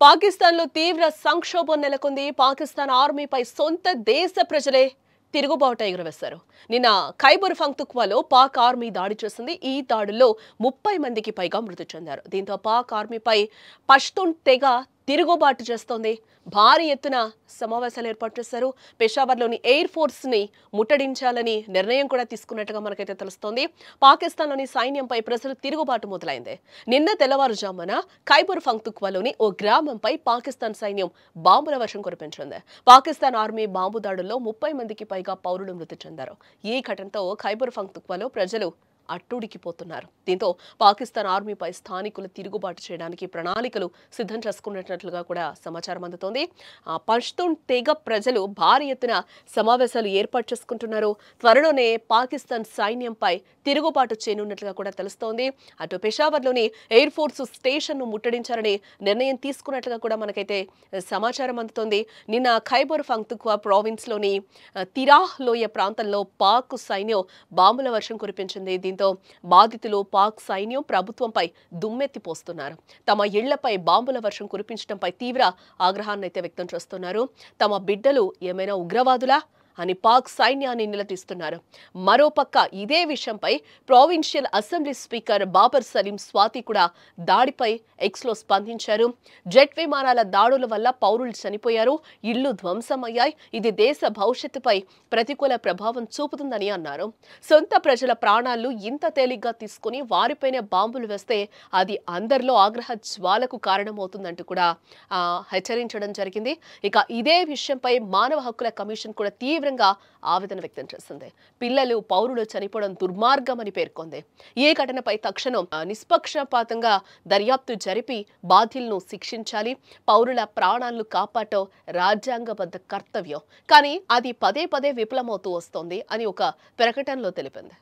పాకిస్తాన్లో తీవ్ర సంక్షోభం నెలకొంది. పాకిస్తాన్ ఆర్మీపై సొంత దేశ ప్రజలే తిరుగుబాటు ఎగురవేశారు. నిన్న ఖైబర్ పఖ్తూన్ఖ్వాలో పాక్ ఆర్మీ దాడి చేసింది. ఈ దాడుల్లో 30 మందికి పైగా మృతి చెందారు. దీంతో పాక్ ఆర్మీపై పష్తూన్ తెగ తిరుగుబాటు చేస్తోంది. భారీ ఎత్తున సమావేశాలు ఏర్పాటు చేశారు. పెషావర్లోని ఎయిర్ ఫోర్స్ ని ముట్టడించాలని నిర్ణయం కూడా తీసుకున్నట్టుగా మనకైతే తెలుస్తోంది. పాకిస్తాన్లోని సైన్యంపై ప్రజలు తిరుగుబాటు మొదలైంది. నిన్న తెల్లవారుజామున ఖైబర్ పఖ్తూన్ఖ్వాలోని ఓ గ్రామంపై పాకిస్తాన్ సైన్యం బాంబుల వర్షం కురిపించింది. పాకిస్తాన్ ఆర్మీ బాంబు దాడుల్లో 30 మందికి పైగా పౌరులు మృతి చెందారు. ఈ ఘటనతో ఖైబర్ పఖ్తూన్ఖ్వాలో ప్రజలు అట్టుడికిపోతున్నారు. దీంతో పాకిస్తాన్ ఆర్మీపై స్థానికులు తిరుగుబాటు చేయడానికి ప్రణాళికలు సిద్ధం చేసుకున్నట్లుగా కూడా సమాచారం అందుతోంది. పష్తూన్ తెగ ప్రజలు భారీ ఎత్తున సమావేశాలు ఏర్పాటు చేసుకుంటున్నారు. త్వరలోనే పాకిస్తాన్ సైన్యంపై తిరుగుబాటు చేయనున్నట్లుగా కూడా తెలుస్తోంది. అటు పెషావర్లోని ఎయిర్ ఫోర్స్ స్టేషన్ ను ముట్టడించాలని నిర్ణయం తీసుకున్నట్లుగా కూడా మనకైతే సమాచారం అందుతోంది. నిన్న ఖైబర్ పఖ్తూన్ఖ్వా ప్రావిన్స్ లోని తిరాహ్ లోయ ప్రాంతంలో పాక్ సైన్యం బాంబుల వర్షం కురిపించింది. దీంతో బాధితులు పాక్ సైన్యం ప్రభుత్వంపై దుమ్మెత్తిపోస్తున్నారు. తమ ఇళ్లపై బాంబుల వర్షం కురిపించడంపై తీవ్ర ఆగ్రహాన్ని అయితే వ్యక్తం చేస్తున్నారు. తమ బిడ్డలు ఏమైనా ఉగ్రవాదులా అని పాక్ సైన్యాన్ని నిలదీస్తున్నారు. మరోపక్క ఇదే విషయంపై provincial assembly speaker Babar Saleem Swati కూడా దాడిపై ఎక్స్లో స్పందించారు. జెట్ విమానాల దాడుల వల్ల పౌరులు చనిపోయారు, ఇళ్లు ధ్వంసమయ్యాయి. ఇది దేశ భవిష్యత్తుపై ప్రతికూల ప్రభావం చూపుతుందని అన్నారు. సొంత ప్రజల ప్రాణాలను ఇంత తేలిగ్గా తీసుకుని వారిపైనే బాంబులు వేస్తే అది అందరిలో ఆగ్రహ జ్వాలకు కారణమవుతుందంటూ కూడా హెచ్చరించడం జరిగింది. ఇక ఇదే విషయంపై మానవ హక్కుల కమిషన్ కూడా తీవ్రంగా ఆవేదన వ్యక్తం చేసింది. పిల్లలు, పౌరులు చనిపోవడం దుర్మార్గమని పేర్కొంది. ఈ ఘటనపై తక్షణం నిష్పక్షపాతంగా దర్యాప్తు జరిపి బాధ్యులను శిక్షించాలి. పౌరుల ప్రాణాలను కాపాడటం రాజ్యాంగబద్ధ కర్తవ్యం. కానీ అది పదే పదే విఫలమవుతూ వస్తోంది అని ఒక ప్రకటనలో తెలిపింది.